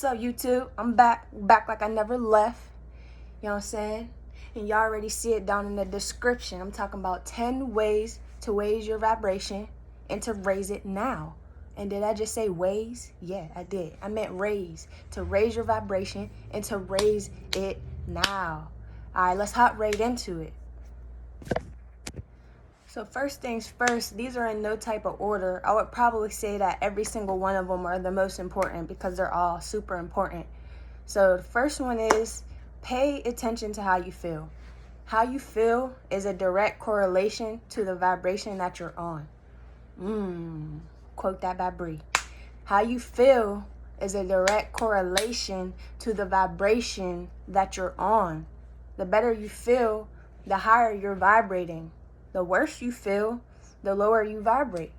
What's up, YouTube? I'm back like I never left. You know what I'm saying? And y'all already see it down in the description. I'm talking about 10 ways to raise your vibration and to raise it now. And did I just say ways? Yeah, I did. I meant raise. To raise your vibration and to raise it now. All right, let's hop right into it. So first things first, these are in no type of order. I would probably say that every single one of them are the most important because they're all super important. So the first one is pay attention to how you feel. How you feel is a direct correlation to the vibration that you're on. Quote that by Bree. How you feel is a direct correlation to the vibration that you're on. The better you feel, the higher you're vibrating. The worse you feel, the lower you vibrate.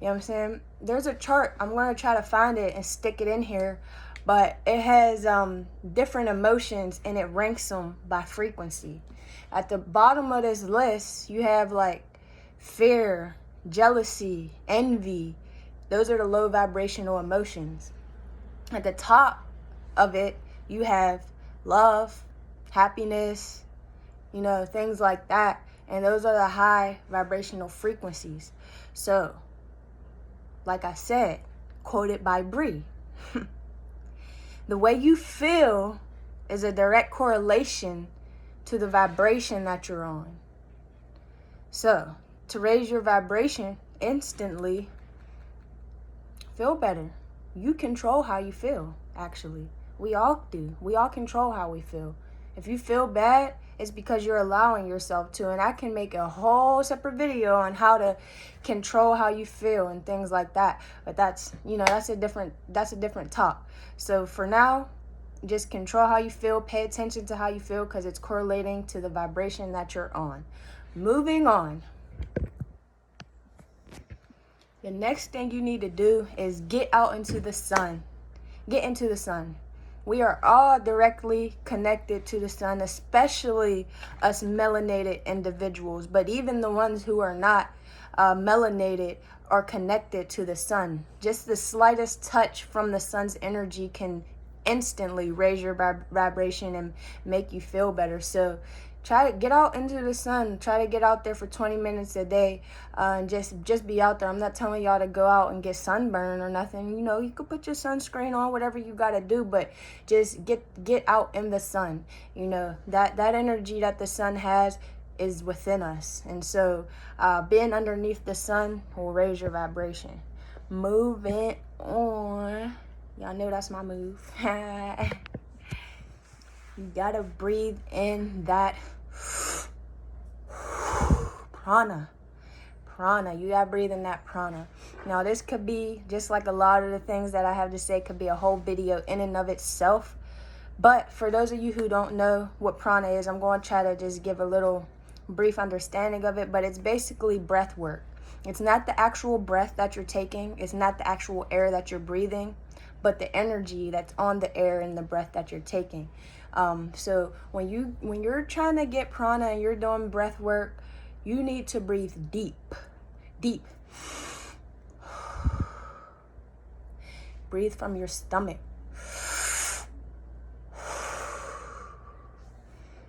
You know what I'm saying? There's a chart. I'm going to try to find it and stick it in here. But it has different emotions and it ranks them by frequency. At the bottom of this list, you have like fear, jealousy, envy. Those are the low vibrational emotions. At the top of it, you have love, happiness, things like that. And those are the high vibrational frequencies. So, like I said, quoted by Bree, the way you feel is a direct correlation to the vibration that you're on. So, to raise your vibration instantly, feel better. You control how you feel, actually. We all do. We all control how we feel. If you feel bad, it's because you're allowing yourself to. And I can make a whole separate video on how to control how you feel and things like that. But that's a different talk. So for now, just control how you feel. Pay attention to how you feel because it's correlating to the vibration that you're on. Moving on. The next thing you need to do is get out into the sun. Get into the sun. We are all directly connected to the sun, especially us melanated individuals. But even the ones who are not melanated are connected to the sun. Just the slightest touch from the sun's energy can instantly raise your vibration and make you feel better. So try to get out into the sun. Try to get out there for 20 minutes a day and just be out there. I'm not telling y'all to go out and get sunburn or nothing. You could put your sunscreen on, whatever you got to do, but just get out in the sun. That energy that the sun has is within us. And so being underneath the sun will raise your vibration. Moving on. Y'all know that's my move. You gotta breathe in that prana. You gotta breathe in that prana. Now, this could be, just like a lot of the things that I have to say, could be a whole video in and of itself. But for those of you who don't know what prana is, I'm going to try to just give a little brief understanding of it. But it's basically breath work. It's not the actual breath that you're taking. It's not the actual air that you're breathing, but the energy that's on the air and the breath that you're taking. So when you're trying to get prana and you're doing breath work, you need to breathe deep. Breathe from your stomach.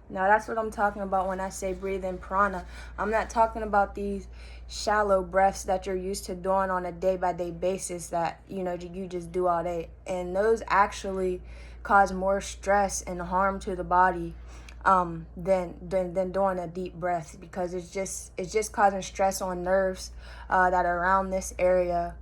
Now that's what I'm talking about when I say breathe in prana. I'm not talking about these shallow breaths that you're used to doing on a day-by-day basis that you just do all day, and those actually cause more stress and harm to the body than doing a deep breath, because it's just causing stress on nerves that are around this area.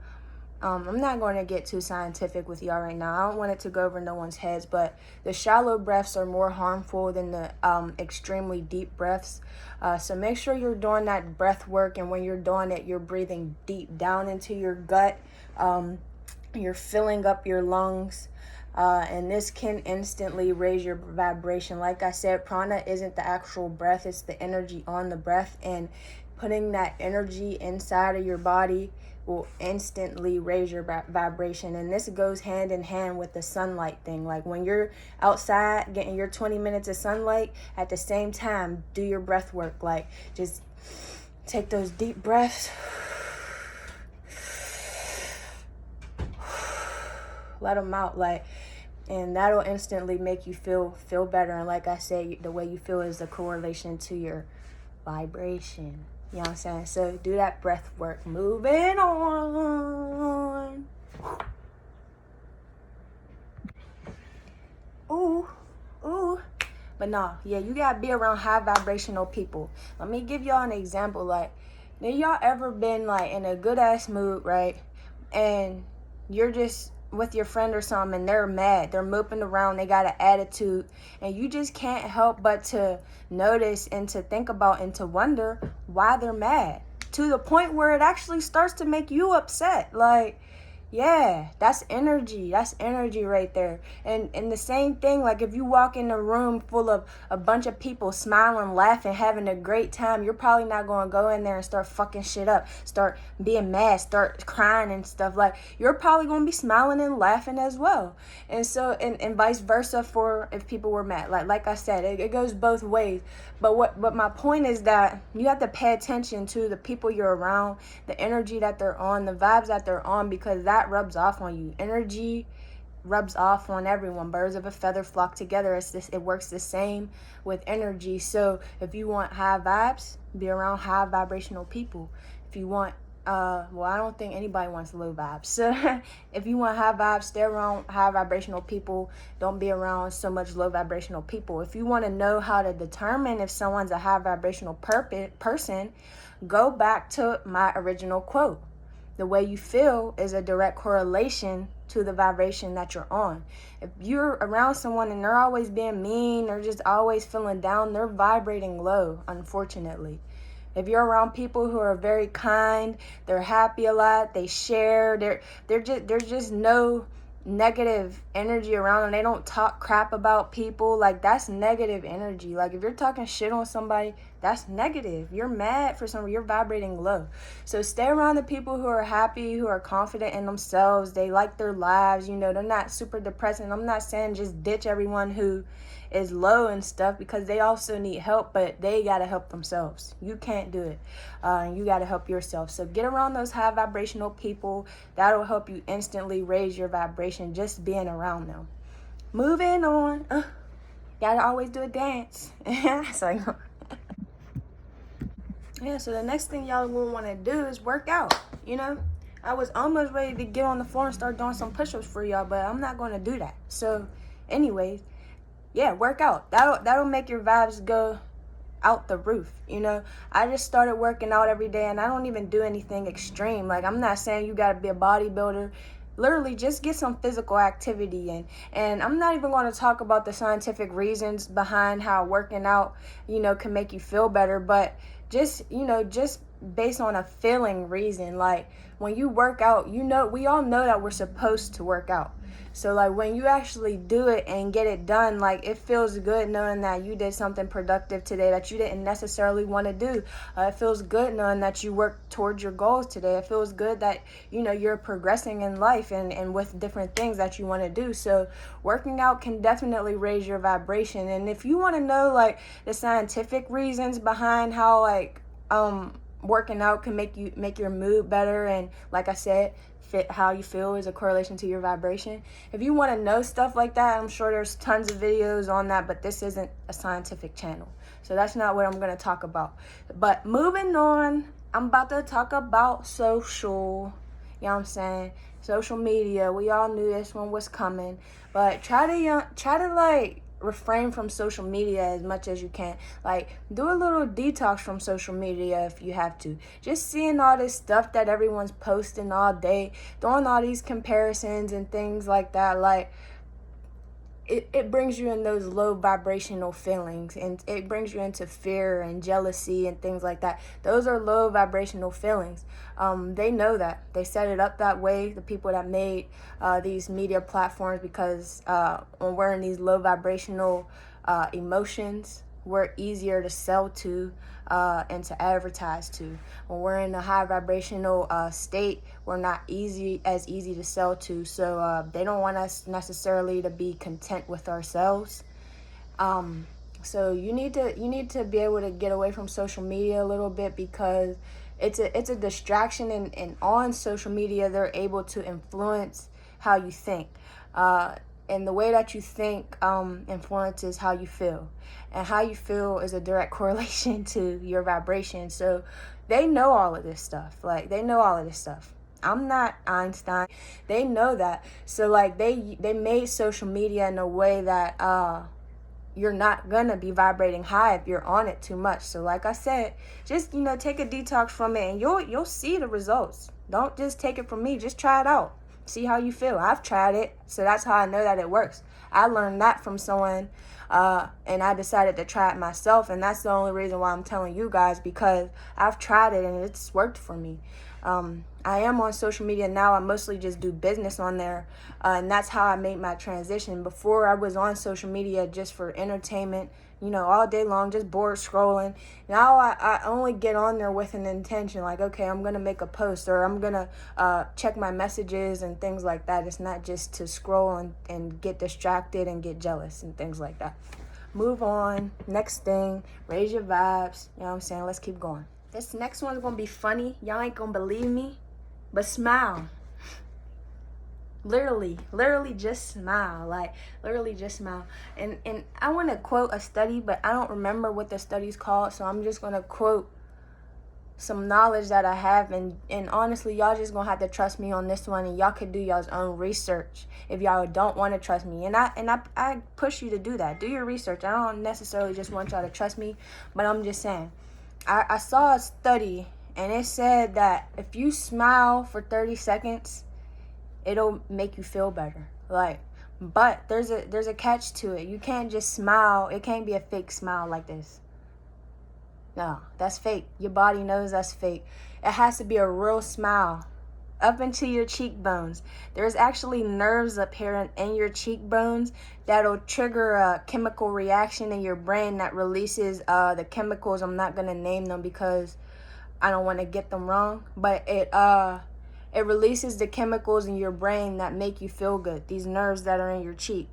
I'm not going to get too scientific with y'all right now. I don't want it to go over no one's heads, but the shallow breaths are more harmful than the extremely deep breaths. So make sure you're doing that breath work, and when you're doing it, you're breathing deep down into your gut. You're filling up your lungs, and this can instantly raise your vibration. Like I said, prana isn't the actual breath, it's the energy on the breath, and putting that energy inside of your body will instantly raise your vibration. And this goes hand in hand with the sunlight thing. Like when you're outside getting your 20 minutes of sunlight, at the same time do your breath work. Like just take those deep breaths, let them out. and that'll instantly make you feel better. And like I said, the way you feel is a correlation to your vibration. You know what I'm saying? So do that breath work. Moving on. Ooh. But no, yeah, you gotta be around high vibrational people. Let me give y'all an example. Like, have y'all ever been like in a good ass mood, right? And you're just with your friend or something, and they're mad, they're moping around, they got an attitude, and you just can't help but to notice and to think about and to wonder why they're mad, to the point where it actually starts to make you upset. Like, yeah, that's energy right there. And the same thing, like if you walk in a room full of a bunch of people smiling, laughing, having a great time, you're probably not going to go in there and start fucking shit up, start being mad, start crying and stuff. Like, you're probably going to be smiling and laughing as well. And so, and vice versa for if people were mad. Like I said, it goes both ways. But my point is that you have to pay attention to the people you're around, the energy that they're on, the vibes that they're on, because that rubs off on you. Energy rubs off on everyone. Birds of a feather flock together. It works the same with energy. So if you want high vibes, be around high vibrational people. If you want well, I don't think anybody wants low vibes. So if you want high vibes, stay around high vibrational people. Don't be around so much low vibrational people. If you want to know how to determine if someone's a high vibrational person, go back to my original quote. The way you feel is a direct correlation to the vibration that you're on. If you're around someone and they're always being mean or just always feeling down, they're vibrating low, unfortunately. If you're around people who are very kind, they're happy a lot, they share, there's just no negative energy around them. They don't talk crap about people. Like, that's negative energy. Like, if you're talking shit on somebody, that's negative. You're mad for something. You're vibrating low. So stay around the people who are happy, who are confident in themselves. They like their lives. You know, they're not super depressing. I'm not saying just ditch everyone who is low and stuff, because they also need help, but they got to help themselves. You can't do it. You got to help yourself. So get around those high vibrational people. That'll help you instantly raise your vibration just being around them. Moving on. Gotta always do a dance. So, yeah, so the next thing y'all will want to do is work out, you know? I was almost ready to get on the floor and start doing some push-ups for y'all, but I'm not going to do that. So, anyways, yeah, work out. That'll make your vibes go out the roof, you know? I just started working out every day, and I don't even do anything extreme. Like, I'm not saying you got to be a bodybuilder. Literally, just get some physical activity in. And I'm not even going to talk about the scientific reasons behind how working out, you know, can make you feel better, but just, you know, just based on a feeling reason. Like, when you work out, you know, we all know that we're supposed to work out. So, like, when you actually do it and get it done, like, it feels good knowing that you did something productive today that you didn't necessarily want to do. It feels good knowing that you worked towards your goals today. It feels good that, you know, you're progressing in life and with different things that you want to do. So working out can definitely raise your vibration. And if you want to know, like, the scientific reasons behind how, like, working out can make your mood better, and like I said, how you feel is a correlation to your vibration. If you want to know stuff like that, I'm sure there's tons of videos on that, but this isn't a scientific channel, so that's not what I'm going to talk about. But moving on, I'm about to talk about social. You know what I'm saying? Social media. We all knew this one was coming, but try to like refrain from social media as much as you can. Like, do a little detox from social media if you have to. Just seeing all this stuff that everyone's posting all day, throwing all these comparisons and things like that, like, it brings you in those low vibrational feelings, and it brings you into fear and jealousy and things like that. Those are low vibrational feelings. They know that. They set it up that way, the people that made these media platforms, because when we're in these low vibrational emotions, we're easier to sell to and to advertise to. When we're in a high vibrational state, we're not as easy to sell to. So they don't want us necessarily to be content with ourselves. So you need to be able to get away from social media a little bit, because it's a distraction, and on social media they're able to influence how you think. And the way that you think influences how you feel. And how you feel is a direct correlation to your vibration. So they know all of this stuff. Like, they know all of this stuff. I'm not Einstein. They know that. So, like, they made social media in a way that you're not gonna be vibrating high if you're on it too much. So like I said, just, take a detox from it, and you'll see the results. Don't just take it from me. Just try it out. See how you feel. I've tried it, so that's how I know that it works. I learned that from someone, and I decided to try it myself, and that's the only reason why I'm telling you guys, because I've tried it and it's worked for me. I am on social media now. I mostly just do business on there, and that's how I made my transition. Before, I was on social media just for entertainment, all day long, just bored scrolling. Now I only get on there with an intention, like, okay, I'm going to make a post, or I'm going to check my messages and things like that. It's not just to scroll and get distracted and get jealous and things like that. Move on. Next thing, raise your vibes. You know what I'm saying? Let's keep going. This next one's going to be funny. Y'all ain't going to believe me, but smile. Literally just smile. Like, literally just smile. And I want to quote a study, but I don't remember what the study's called, so I'm just going to quote some knowledge that I have, and honestly, y'all just going to have to trust me on this one, and y'all could do y'all's own research if y'all don't want to trust me. And I push you to do that. Do your research. I don't necessarily just want y'all to trust me, but I'm just saying. I saw a study, and it said that if you smile for 30 seconds, it'll make you feel better. But there's a catch to it. You can't just smile. It can't be a fake smile like this. No, that's fake. Your body knows that's fake. It has to be a real smile. Up into your cheekbones. There's actually nerves up here in your cheekbones that'll trigger a chemical reaction in your brain that releases the chemicals. I'm not gonna name them because I don't want to get them wrong, but it releases the chemicals in your brain that make you feel good. These nerves that are in your cheek.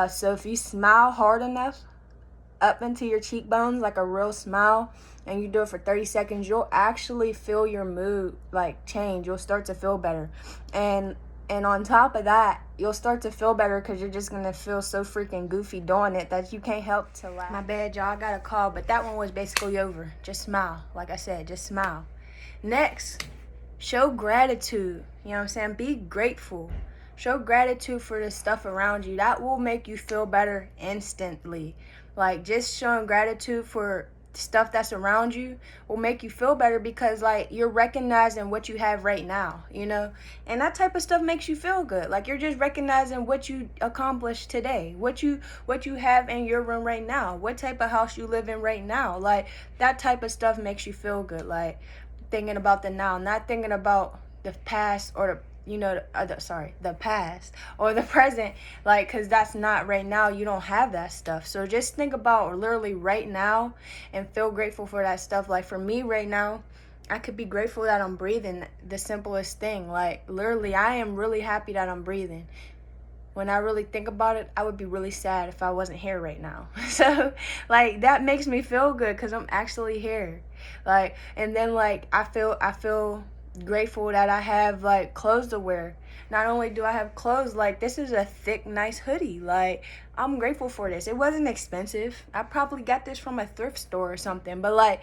So if you smile hard enough up into your cheekbones, like a real smile, and you do it for 30 seconds, you'll actually feel your mood change. You'll start to feel better. And on top of that, you'll start to feel better because you're just gonna feel so freaking goofy doing it that you can't help to laugh. My bad, y'all, I got a call, but that one was basically over. Just smile. Like I said, just smile. Next, show gratitude. You know what I'm saying? Be grateful. Show gratitude for the stuff around you. That will make you feel better instantly. Just showing gratitude for stuff that's around you will make you feel better because, you're recognizing what you have right now, And that type of stuff makes you feel good. You're just recognizing what you accomplished today, what you have in your room right now, what type of house you live in right now. That type of stuff makes you feel good. Thinking about the now, not thinking about the past or the past or the present, because that's not right now. You don't have that stuff. So just think about literally right now and feel grateful for that stuff. For me right now, I could be grateful that I'm breathing. The simplest thing. Literally, I am really happy that I'm breathing. When I really think about it, I would be really sad if I wasn't here right now. So, that makes me feel good because I'm actually here. And then, I feel grateful that I have, clothes to wear. Not only do I have clothes, this is a thick, nice hoodie. I'm grateful for this. It wasn't expensive. I probably got this from a thrift store or something. But,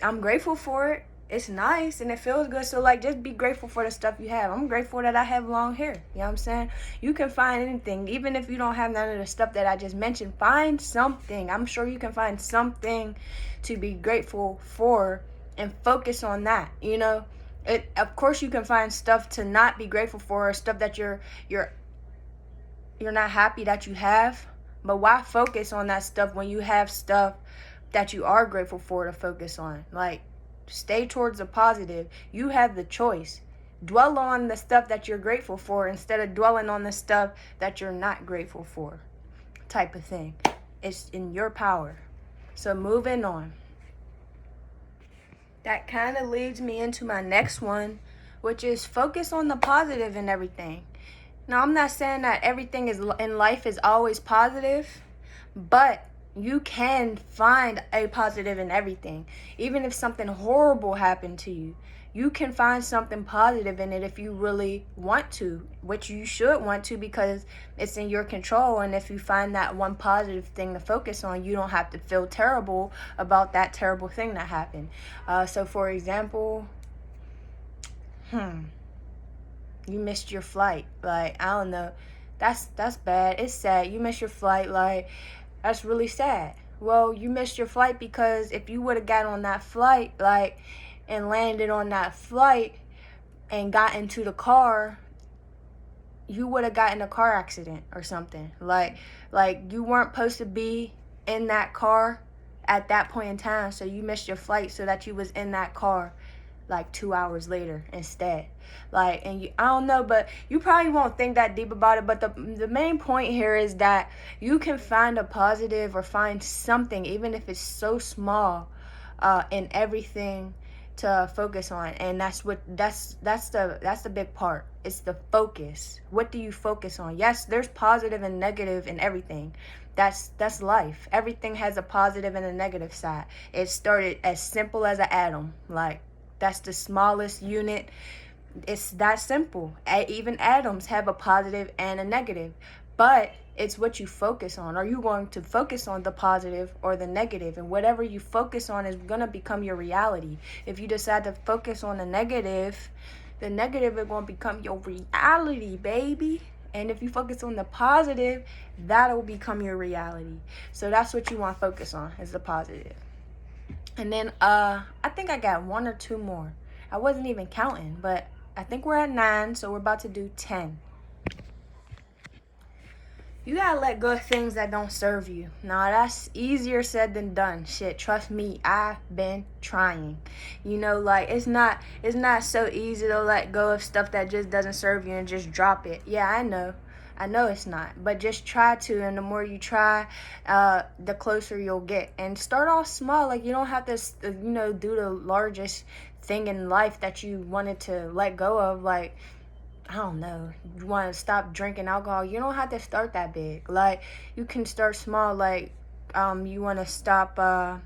I'm grateful for it. It's nice and it feels good. So just be grateful for the stuff you have. I'm grateful that I have long hair. You know what I'm saying? You can find anything. Even if you don't have none of the stuff that I just mentioned, find something. I'm sure you can find something to be grateful for and focus on that, Of course you can find stuff to not be grateful for, or stuff that you're not happy that you have. But why focus on that stuff when you have stuff that you are grateful for to focus on? Stay towards the positive. You have the choice. Dwell on the stuff that you're grateful for instead of dwelling on the stuff that you're not grateful for, type of thing. It's in your power. So moving on. That kind of leads me into my next one, which is focus on the positive in everything. Now, I'm not saying that everything in life is always positive, but you can find a positive in everything. Even if something horrible happened to you, you can find something positive in it if you really want to, which you should want to, because it's in your control. And if you find that one positive thing to focus on, you don't have to feel terrible about that terrible thing that happened. So for example, you missed your flight. Like, I don't know, that's bad. It's sad. You missed your flight. Like, that's really sad. Well, you missed your flight because if you would have got on that flight, like, and landed on that flight and got into the car, you would have gotten a car accident or something. Like you weren't supposed to be in that car at that point in time, so you missed your flight so that you was in that car like 2 hours later instead. Like, and you, I don't know, but you probably won't think that deep about it, but the main point here is that you can find a positive or find something, even if it's so small, in everything to focus on. And that's the big part. It's the focus. What do you focus on? Yes, there's positive and negative in everything. That's life. Everything has a positive and a negative side. It started as simple as an atom. Like, that's the smallest unit. It's that simple. Even atoms have a positive and a negative. But it's what you focus on. Are you going to focus on the positive or the negative? And whatever you focus on is going to become your reality. If you decide to focus on the negative is going to become your reality, baby. And if you focus on the positive, that'll become your reality. So that's what you want to focus on, is the positive. And then I think I got 1 or 2 more. I wasn't even counting, but I think we're at 9, so we're about to do 10. You gotta let go of things that don't serve you. Now, that's easier said than done. Shit, trust me, I've been trying. You know, like, it's not so easy to let go of stuff that just doesn't serve you and just drop it. Yeah, I know it's not, but just try to, and the more you try, the closer you'll get. And start off small. Like, you don't have to, do the largest thing in life that you wanted to let go of. Like, I don't know, you want to stop drinking alcohol, you don't have to start that big. Like, you can start small. Like, you want to stop, I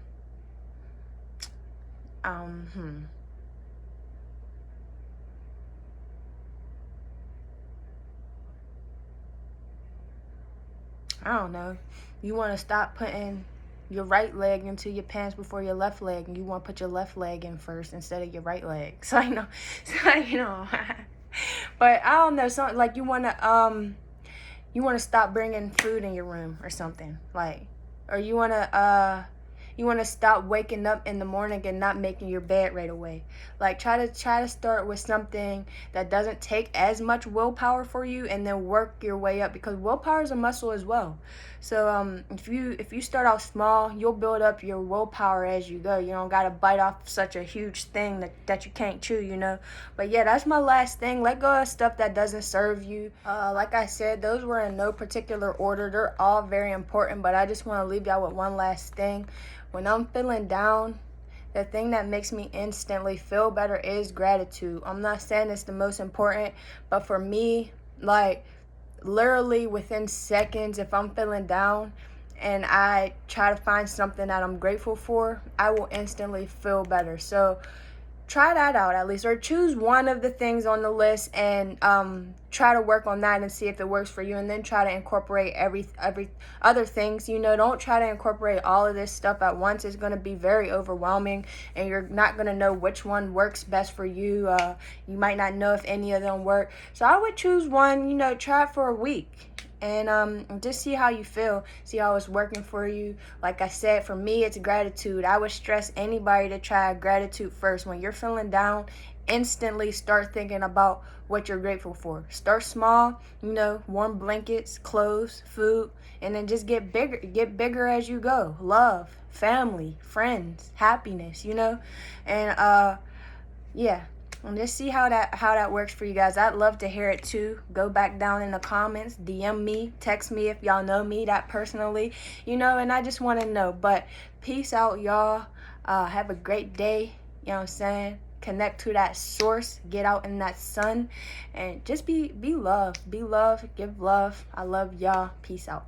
don't know, you want to stop putting your right leg into your pants before your left leg, and you want to put your left leg in first instead of your right leg. So, but I don't know, something like you want to stop bringing food in your room or something, like, or you want to stop waking up in the morning and not making your bed right away. Like, try to start with something that doesn't take as much willpower for you, and then work your way up, because willpower is a muscle as well. So if you start off small, you'll build up your willpower as you go. You don't gotta bite off such a huge thing that you can't chew, But yeah, that's my last thing. Let go of stuff that doesn't serve you. Like I said, those were in no particular order. They're all very important, but I just want to leave y'all with one last thing. When I'm feeling down, the thing that makes me instantly feel better is gratitude. I'm not saying it's the most important, but for me, like, literally within seconds, if I'm feeling down and I try to find something that I'm grateful for, I will instantly feel better. So try that out at least, or choose one of the things on the list and try to work on that and see if it works for you, and then try to incorporate every other things. Don't try to incorporate all of this stuff at once. It's going to be very overwhelming, and you're not going to know which one works best for you. You might not know if any of them work. So I would choose one, try it for a week, and just see how you feel, see how it's working for you. Like I said, for me, it's gratitude. I would stress anybody to try gratitude first. When you're feeling down, instantly start thinking about what you're grateful for. Start small, warm blankets, clothes, food, and then just get bigger as you go. Love, family, friends, happiness, and yeah. And just see how that works for you guys. I'd love to hear it too. Go back down in the comments, DM me, text me if y'all know me that personally, and I just want to know. But peace out, y'all. Have a great day. You know what I'm saying? Connect to that source. Get out in that sun, and just be love. Be love. Give love. I love y'all. Peace out.